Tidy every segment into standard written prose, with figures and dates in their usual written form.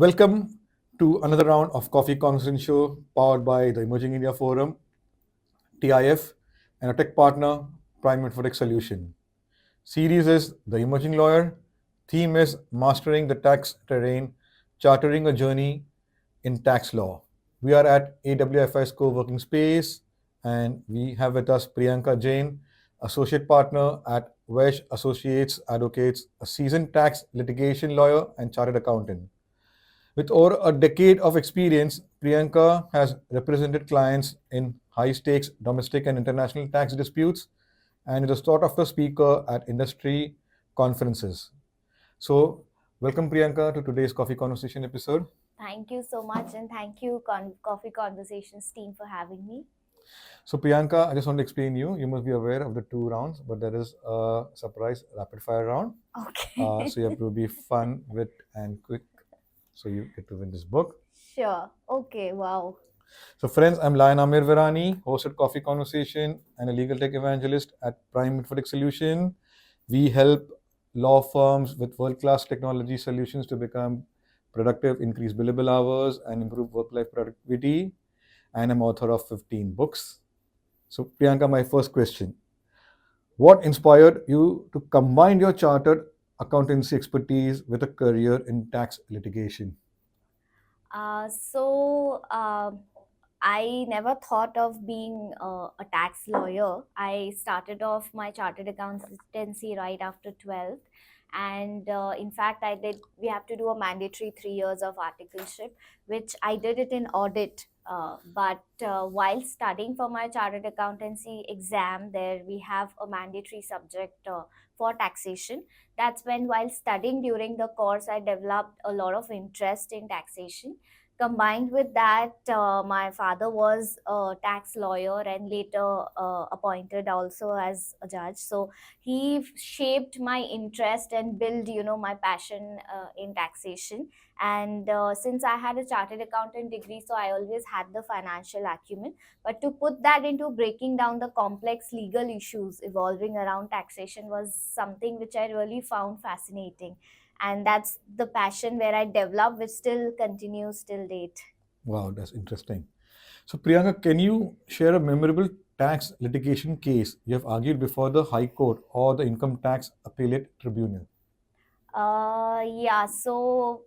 Welcome to another round of Coffee Conversation Show powered by the Emerging India Forum, TIF, and a tech partner, Prime Infotech Solution. Series is The Emerging Lawyer. Theme is Mastering the Tax Terrain, Chartering a Journey in Tax Law. We are at AWFI's co-working space, and we have with us Priyanka Jain, Associate Partner at Vaish Associates Advocates, a seasoned tax litigation lawyer and chartered accountant. With over a decade of experience, Priyanka has represented clients in high stakes domestic and international tax disputes and is a sought after speaker at industry conferences. So, welcome Priyanka to today's Coffee Conversation episode. Thank you so much, and thank you, Coffee Conversations team, for having me. So, Priyanka, I just want to explain you must be aware of the two rounds, but there is a surprise rapid fire round. Okay. So, you have to be fun, wit, and quick. So, you get to win this book. Sure. Okay. Wow. So, friends, I'm LeanIn Virani, host at Coffee Conversation and a legal tech evangelist at Prime Infotech Solution. We help law firms with world-class technology solutions to become productive, increase billable hours, and improve work-life productivity. And I'm author of 15 books. So, Priyanka, my first question: what inspired you to combine your chartered accountancy expertise with a career in tax litigation? So I never thought of being a tax lawyer. I started off my chartered accountancy right after 12th. And in fact, we have to do a mandatory 3 years of articleship, which I did it in audit. But while studying for my chartered accountancy exam, there we have a mandatory subject for taxation. That's when, while studying during the course, I developed a lot of interest in taxation. Combined with that, my father was a tax lawyer and later appointed also as a judge. So he shaped my interest and built, my passion in taxation. And since I had a chartered accountant degree, so I always had the financial acumen. But to put that into breaking down the complex legal issues evolving around taxation was something which I really found fascinating, and that's the passion where I developed, which still continues till date. Wow, that's interesting. So, Priyanka, can you share a memorable tax litigation case you have argued before the High Court or the Income Tax Appellate Tribunal? Yeah, so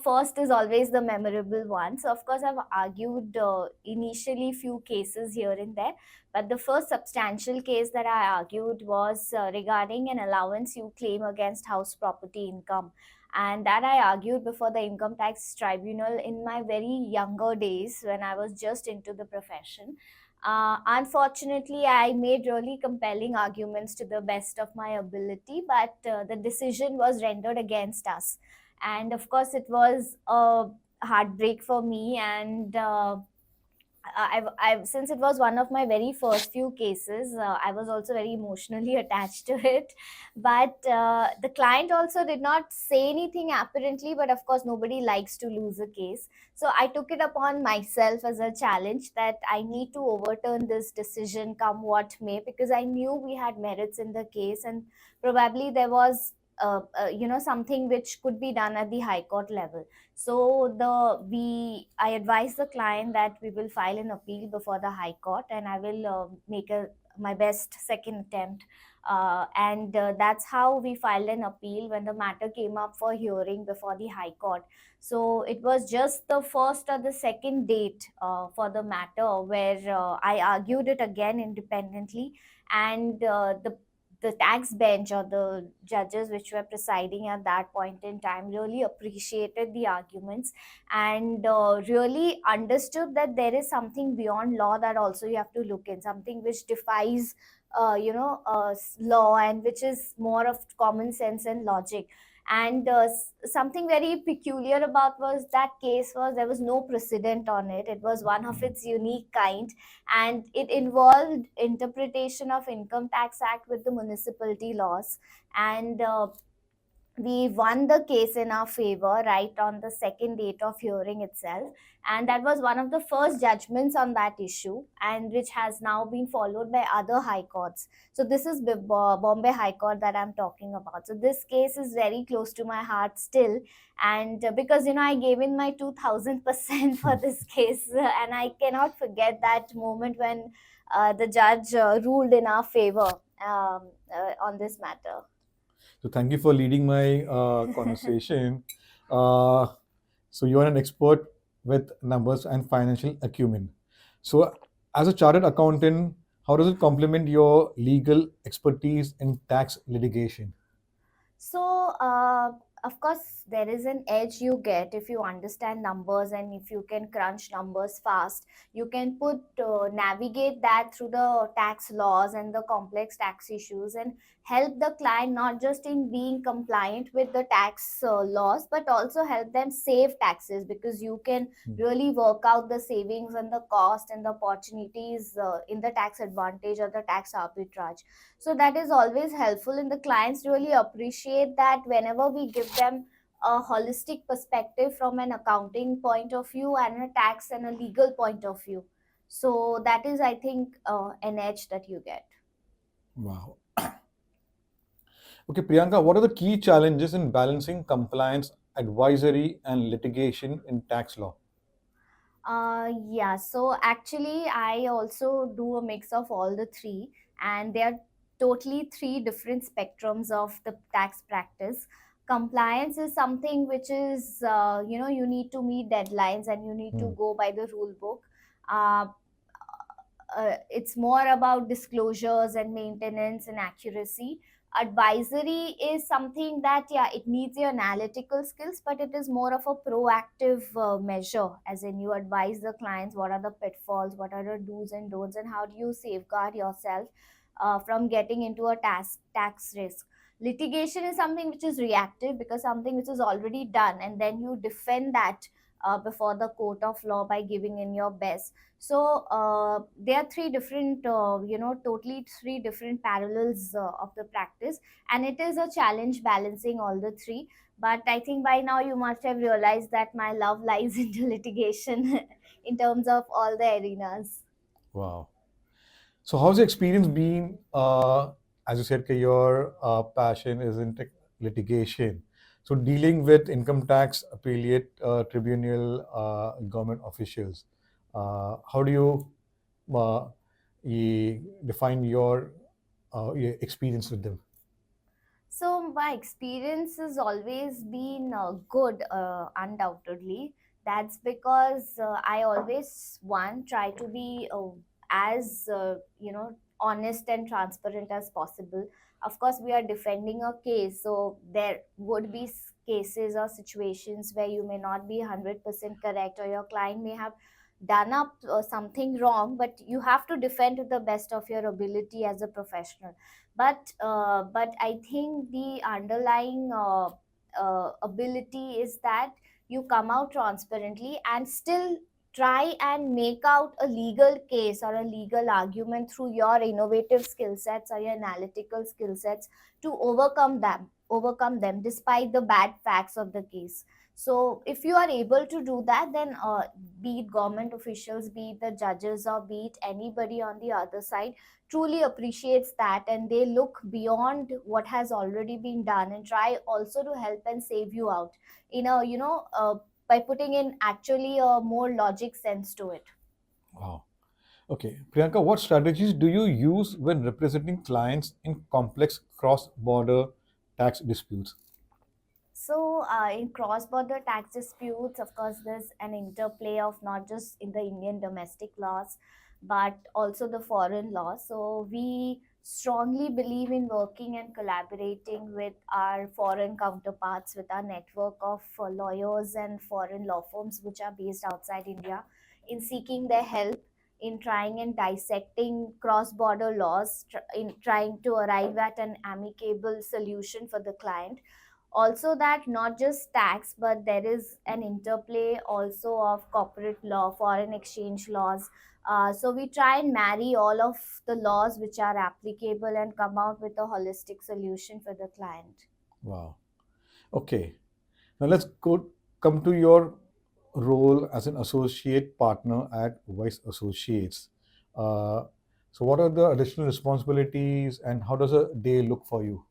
first is always the memorable one. So of course I've argued initially few cases here and there, but the first substantial case that I argued was regarding an allowance you claim against house property income, and that I argued before the income tax tribunal in my very younger days when I was just into the profession. Unfortunately, I made really compelling arguments to the best of my ability, but the decision was rendered against us. And of course it was a heartbreak for me, and since it was one of my very first few cases, I was also very emotionally attached to it. But the client also did not say anything apparently, but of course nobody likes to lose a case. So I took it upon myself as a challenge that I need to overturn this decision come what may, because I knew we had merits in the case, and probably there was something which could be done at the high court level. So I advise the client that we will file an appeal before the high court, and I will make my best second attempt. And that's how we filed an appeal when the matter came up for hearing before the high court. So it was just the first or the second date for the matter where I argued it again independently, and the tax bench or the judges which were presiding at that point in time really appreciated the arguments, and really understood that there is something beyond law that also you have to look in, something which defies law, and which is more of common sense and logic. And something very peculiar about was that case was there was no precedent on it. It was one of its unique kind, and it involved interpretation of income tax act with the municipality laws. And we won the case in our favor right on the second date of hearing itself, and that was one of the first judgments on that issue, and which has now been followed by other high courts. So this is Bombay High Court that I'm talking about. So this case is very close to my heart still, and because I gave in my 2000% for this case, and I cannot forget that moment when the judge ruled in our favor on this matter. So thank you for leading my conversation. Uh, so you are an expert with numbers and financial acumen. So as a chartered accountant, how does it complement your legal expertise in tax litigation? So, of course, there is an edge you get if you understand numbers and if you can crunch numbers fast. You can navigate that through the tax laws and the complex tax issues and help the client not just in being compliant with the tax laws, but also help them save taxes, because you can Hmm. really work out the savings and the cost and the opportunities in the tax advantage or the tax arbitrage. So that is always helpful, and the clients really appreciate that whenever we give them a holistic perspective from an accounting point of view and a tax and a legal point of view. So that is, I think, an edge that you get. Wow. Okay, Priyanka, what are the key challenges in balancing compliance, advisory, and litigation in tax law? Yeah, so actually, I also do a mix of all the three, and they are totally three different spectrums of the tax practice. Compliance is something which is, you need to meet deadlines and you need to Hmm. go by the rule book. Uh, it's more about disclosures and maintenance and accuracy. Advisory is something that, yeah, it needs your analytical skills, but it is more of a proactive measure, as in you advise the clients what are the pitfalls, what are the do's and don'ts, and how do you safeguard yourself from getting into a tax risk. Litigation is something which is reactive, because something which is already done and then you defend that before the court of law by giving in your best. So there are three different, totally three different parallels of the practice, and it is a challenge balancing all the three. But I think by now you must have realized that my love lies into litigation in terms of all the arenas. Wow. So how's the experience been? As you said, your passion is in litigation. So dealing with income tax, appellate tribunal, government officials. How do you uh, define your experience with them? So my experience has always been good, undoubtedly. That's because I always one try to be as honest and transparent as possible. Of course, we are defending a case, so there would be cases or situations where you may not be 100% correct, or your client may have done up something wrong, but you have to defend to the best of your ability as a professional. But I think the underlying ability is that you come out transparently and still try and make out a legal case or a legal argument through your innovative skill sets or your analytical skill sets to overcome them despite the bad facts of the case. So if you are able to do that, then be it government officials, be it the judges, or be it anybody on the other side, truly appreciates that, and they look beyond what has already been done and try also to help and save you out in a by putting in actually a more logic sense to it. Wow. Okay, Priyanka, what strategies do you use when representing clients in complex cross-border tax disputes? So, in cross border tax disputes, of course, there's an interplay of not just in the Indian domestic laws, but also the foreign laws. So, we strongly believe in working and collaborating with our foreign counterparts, with our network of lawyers and foreign law firms which are based outside India, in seeking their help in trying and dissecting cross border laws, in trying to arrive at an amicable solution for the client. Also, that not just tax, but there is an interplay also of corporate law, foreign exchange laws. So we try and marry all of the laws which are applicable and come out with a holistic solution for the client. Wow. Okay. Now let's come to your role as an associate partner at Vice Associates. Uh, so, what are the additional responsibilities, and how does a day look for you?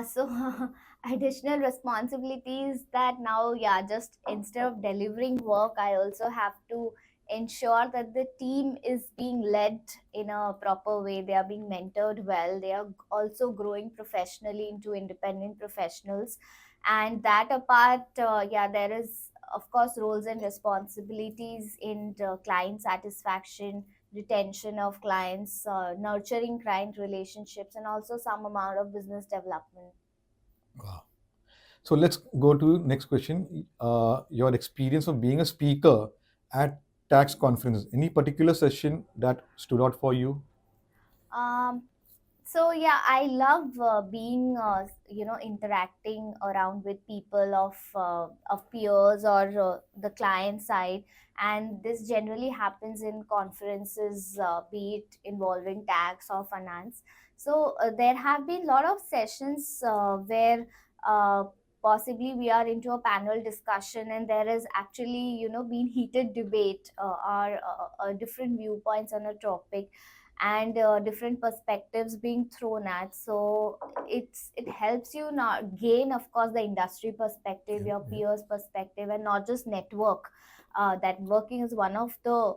So additional responsibilities that now, yeah, just instead of delivering work, I also have to ensure that the team is being led in a proper way. They are being mentored well. They are also growing professionally into independent professionals. And that apart, yeah, there is of course roles and responsibilities in the client satisfaction, retention of clients, nurturing client relationships, and also some amount of business development. Wow. So let's go to next question. Your experience of being a speaker at tax conferences. Any particular session that stood out for you? Um, so yeah, I love being interacting around with people of peers or the client side, and this generally happens in conferences, be it involving tax or finance. So there have been a lot of sessions where uh, possibly we are into a panel discussion, and there is actually been heated debate or different viewpoints on a topic, and different perspectives being thrown at. So it helps you not gain, of course, the industry perspective, Yeah, your yeah. peers perspective, and not just network. That working is one of the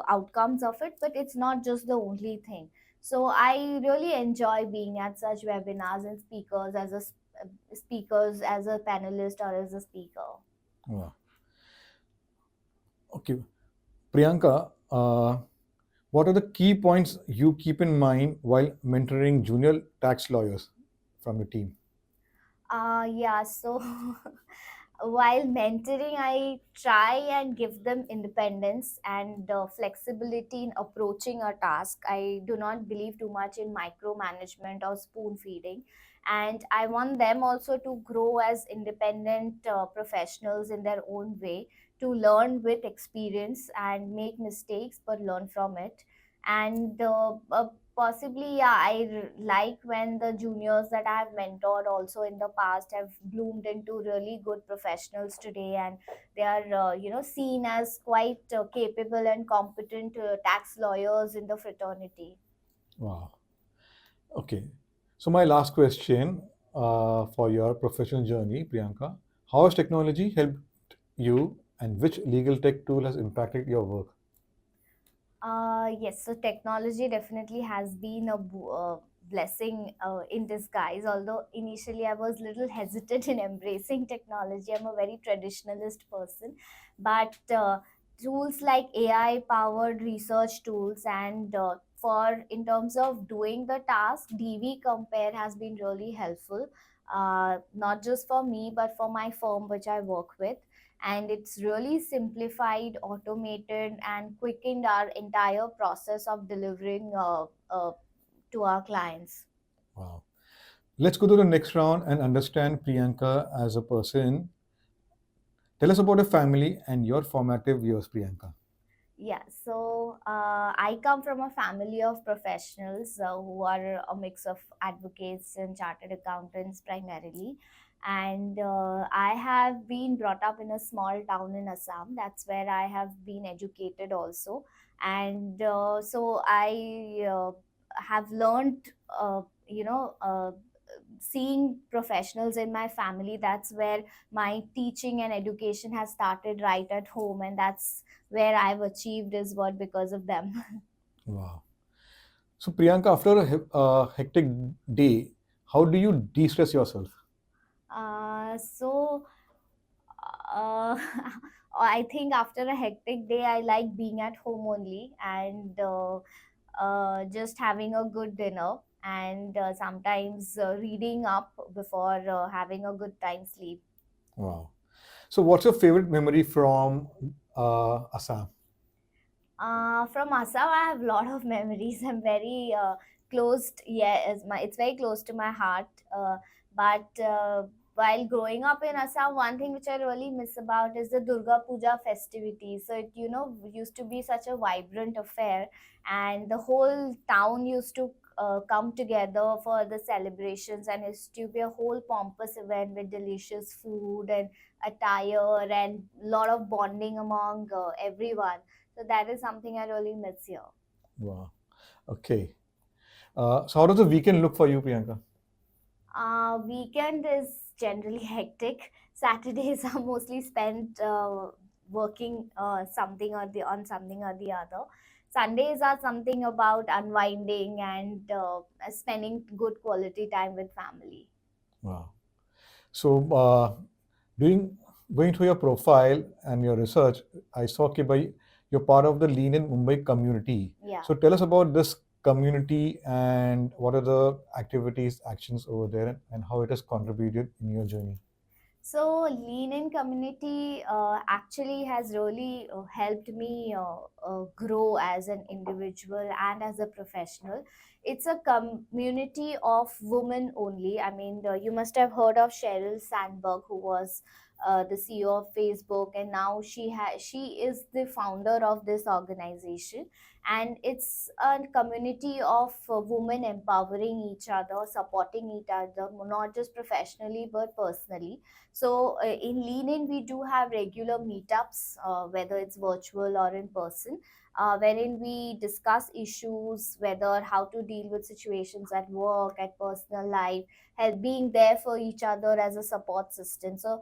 outcomes of it, but it's not just the only thing. So I really enjoy being at such webinars and speakers as a panelist or as a speaker. Wow. Okay. Priyanka, what are the key points you keep in mind while mentoring junior tax lawyers from your team? Yeah, so while mentoring, I try and give them independence and flexibility in approaching a task. I do not believe too much in micromanagement or spoon feeding. And I want them also to grow as independent professionals in their own way, to learn with experience and make mistakes, but learn from it. And possibly, yeah, like when the juniors that I have mentored also in the past have bloomed into really good professionals today, and they are seen as quite capable and competent tax lawyers in the fraternity. Wow. Okay. So my last question for your professional journey, Priyanka, how has technology helped you, and which legal tech tool has impacted your work? Yes, so technology definitely has been a blessing in disguise. Although initially I was little hesitant in embracing technology, I'm a very traditionalist person, but tools like AI-powered research tools and for in terms of doing the task, DV Compare has been really helpful. Not just for me, but for my firm which I work with, and it's really simplified, automated, and quickened our entire process of delivering to our clients. Wow. Let's go to the next round and understand Priyanka as a person. Tell us about your family and your formative years, Priyanka. Yeah, so I come from a family of professionals who are a mix of advocates and chartered accountants primarily. And I have been brought up in a small town in Assam. That's where I have been educated also. And so I have learned, seeing professionals in my family. That's where my teaching and education has started right at home, and that's where I've achieved is what because of them. Wow. So, Priyanka, after a hectic day, how do you de stress yourself? So uh, I think after a hectic day, I like being at home only, and just having a good dinner, and sometimes reading up before having a good time sleep. Wow. So, what's your favorite memory from Assam? From Assam, I have a lot of memories. I'm very close. Yeah, it's very close to my heart. But while growing up in Assam, one thing which I really miss about is the Durga Puja festivities. So it used to be such a vibrant affair, and the whole town used to come together for the celebrations, and it's to be a whole pompous event with delicious food and attire and lot of bonding among everyone. So that is something I really miss here. Wow. Okay. So how does the weekend look for you, Priyanka? Weekend is generally hectic. Saturdays are mostly spent working something or the on something or the other. Sundays are something about unwinding and spending good quality time with family. Wow. So, doing going through your profile and your research, I saw that you're part of the LeanIn Mumbai community. Yeah. So, tell us about this community and what are the activities, actions over there, and how it has contributed in your journey. So, LeanIn Community actually has really helped me grow as an individual and as a professional. It's a community of women only. I mean, you must have heard of Sheryl Sandberg, who was the CEO of Facebook, and now she is the founder of this organization. And it's a community of women empowering each other, supporting each other, not just professionally but personally. So in LeanIn, we do have regular meetups, whether it's virtual or in person, wherein we discuss issues, whether how to deal with situations at work, at personal life, help being there for each other as a support system. So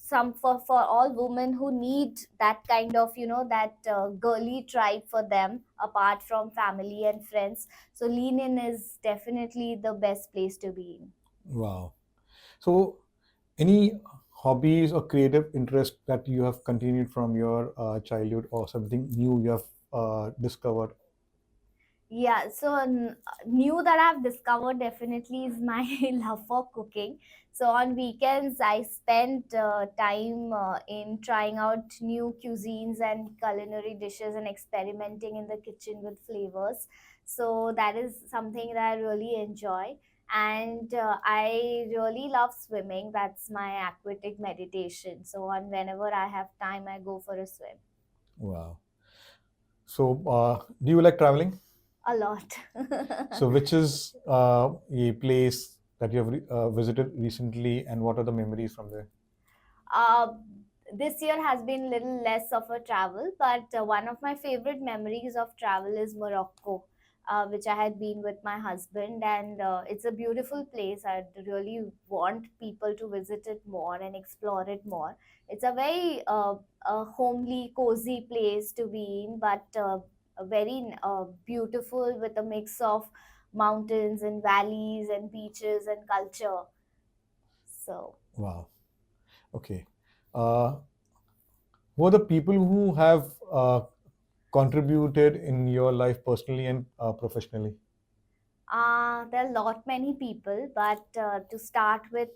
some for all women who need that kind of, that girly tribe for them apart from family and friends. So LeanIn is definitely the best place to be in. Wow. So, any hobbies or creative interest that you have continued from your childhood, or something new you have discovered? Yeah, so new that I've discovered definitely is my love for cooking. So on weekends, I spend time in trying out new cuisines and culinary dishes and experimenting in the kitchen with flavors. So that is something that I really enjoy. And I really love swimming. That's my aquatic meditation. So on whenever I have time, I go for a swim. Wow. So, do you like traveling? A lot. So, which is a place that you have visited recently, and what are the memories from there? Uh, this year has been little less of a travel, but one of my favorite memories of travel is Morocco, which I had been with my husband, and it's a beautiful place. I really want people to visit it more and explore it more. It's a very a homely, cozy place to be in, but a very beautiful with a mix of mountains and valleys and beaches and culture. So. Wow. Okay. Uh, who are the people who have contributed in your life personally and professionally? There are lot many people, but to start with,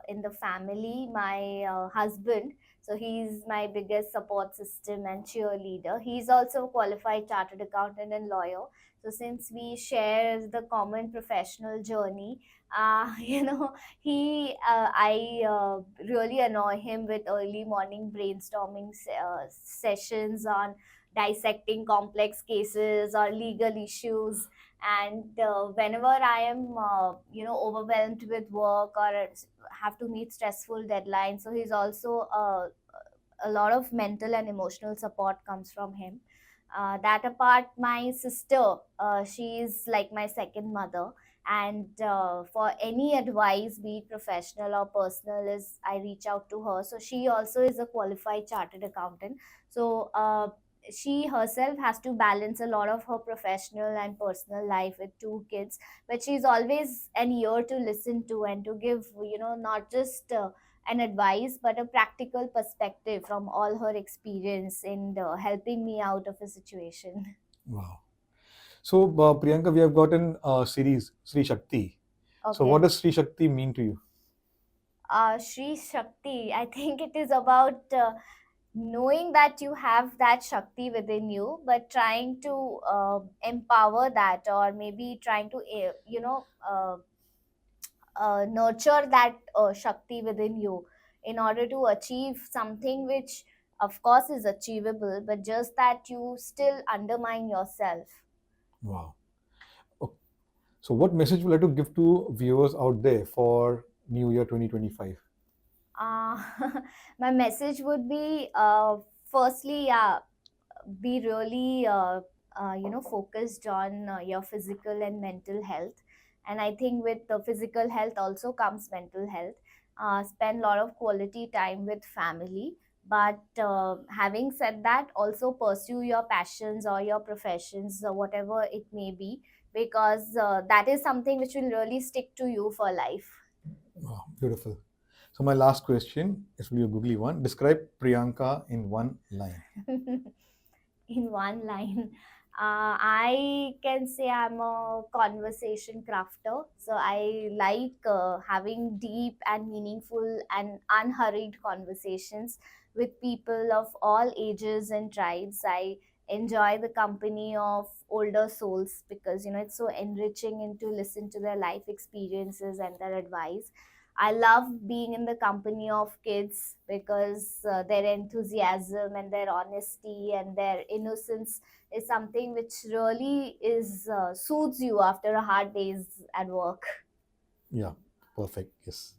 in the family, my husband. So he's my biggest support system and cheerleader. He's also a qualified chartered accountant and lawyer. So since we share the common professional journey, I really annoy him with early morning brainstorming sessions on dissecting complex cases or legal issues. And whenever I am overwhelmed with work or have to meet stressful deadlines, so he's also a lot of mental and emotional support comes from him. That apart, my sister, she is like my second mother, and for any advice, be it professional or personal, is I reach out to her. So she also is a qualified chartered accountant. So she herself has to balance a lot of her professional and personal life with two kids, but she's always an ear to listen to and to give, not just an advice but a practical perspective from all her experience in helping me out of a situation. Wow. So, Priyanka, we have gotten a series, Sri Shakti. So, what Okay. does Sri Shakti mean to you? Shri Shakti, I think it is about knowing that you have that Shakti within you, but trying to empower that, or maybe trying to, nurture that Shakti within you in order to achieve something which, of course, is achievable, but just that you still undermine yourself. Wow. O- So, what message would you like to give to viewers out there for New Year 2025? Uh, my message would be, firstly, yeah, be really focused on your physical and mental health. And I think with the physical health also comes mental health. Spend a lot of quality time with family, but having said that, also pursue your passions or your professions, whatever it may be, because that is something which will really stick to you for life. Wow, beautiful. So, my last question is really a googly one. Describe Priyanka in one line. In one line, I can say I'm a conversation crafter. So I like having deep and meaningful and unhurried conversations with people of all ages and tribes. I enjoy the company of older souls because it's so enriching and to listen to their life experiences and their advice. I love being in the company of kids because their enthusiasm and their honesty and their innocence is something which really is soothes you after a hard days at work. Yeah, perfect. Yes.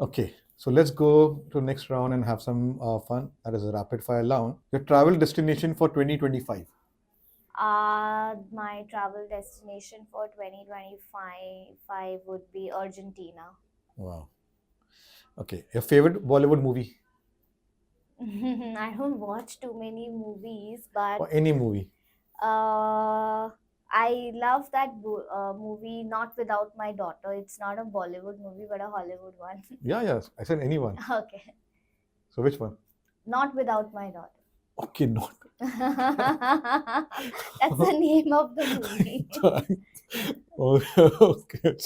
Okay, so let's go to the next round and have some fun. That is a rapid fire round. Your travel destination for 2025. My travel destination for 2025 would be Argentina. Wow. Okay, your favorite Bollywood movie I don't watch too many movies, but or any movie? Uh, I love that movie, Not Without My Daughter. It's not a Bollywood movie, but a Hollywood one. Yeah, yes. I said anyone. Okay. So which one? Not Without My Daughter. Okay, not. That's the name of the movie. Oh, okay.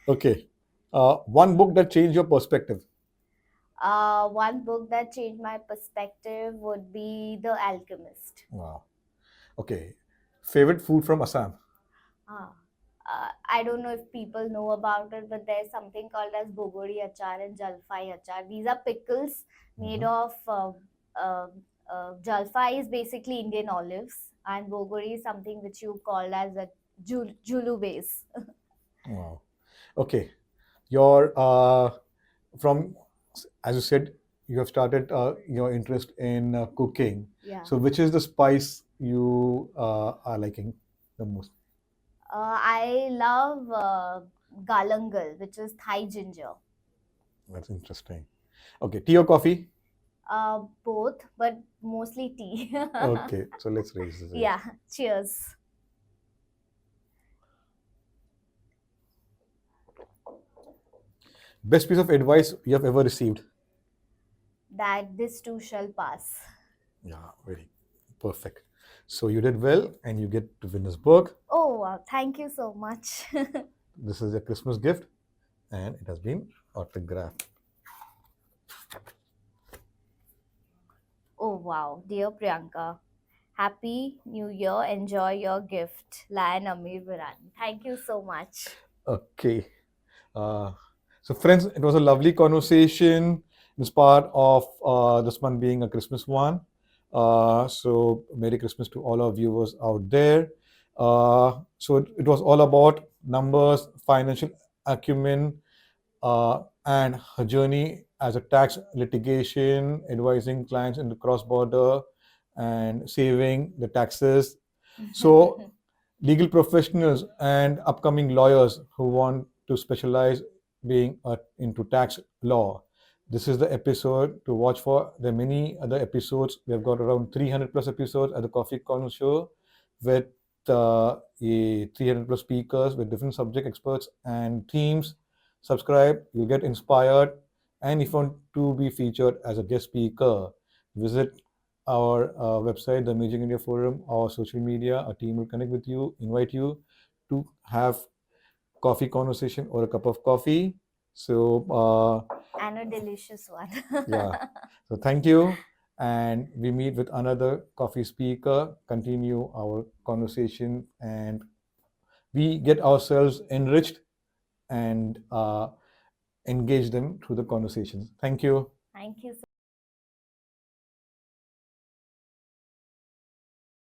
Okay. One book that changed your perspective. One book that changed my perspective would be The Alchemist. Wow. Okay. Favorite food from Assam. Ah. I don't know if people know about it, but there's something called as bogori achar and jalfai achar. These are pickles made Mhm. of uh, jalfai is basically Indian olives, and bogori is something which you call as a julu base. Wow. Okay. Your from as you said, you have started your interest in cooking. Yeah. So which is the spice you are liking the most? I love galangal, which is Thai ginger. That's interesting. Okay, tea or coffee? Both, but mostly tea. Okay, so let's raise this. Yeah. Cheers. Best piece of advice you have ever received? That this too shall pass. Yeah, very perfect. So you did well, and you get to win this book. Oh, wow. Thank you so much. This is a Christmas gift, and it has been autographed. Oh, wow. Dear Priyanka, Happy New Year. Enjoy your gift. Lion Amir Viran. Thank you so much. Okay. Uh, so, friends, it was a lovely conversation. This part of this one being a Christmas one. So, Merry Christmas to all our viewers out there. So, it was all about numbers, financial acumen, and her journey as a tax litigation, advising clients in the cross border and saving the taxes. So, legal professionals and upcoming lawyers who want to specialize being into tax law. This is the episode to watch for. There are many other episodes. We have got around 300 plus episodes at the Coffee Corner Show with 300 plus speakers with different subject experts and themes. Subscribe, you'll get inspired. And if you want to be featured as a guest speaker, visit our website, the Emerging India Forum, our social media. Our team will connect with you, invite you to have coffee conversation or a cup of coffee. So, And a delicious one. yeah. So, thank you. And we meet with another coffee speaker, continue our conversation, and we get ourselves enriched and engage them through the conversations. Thank you. Thank you so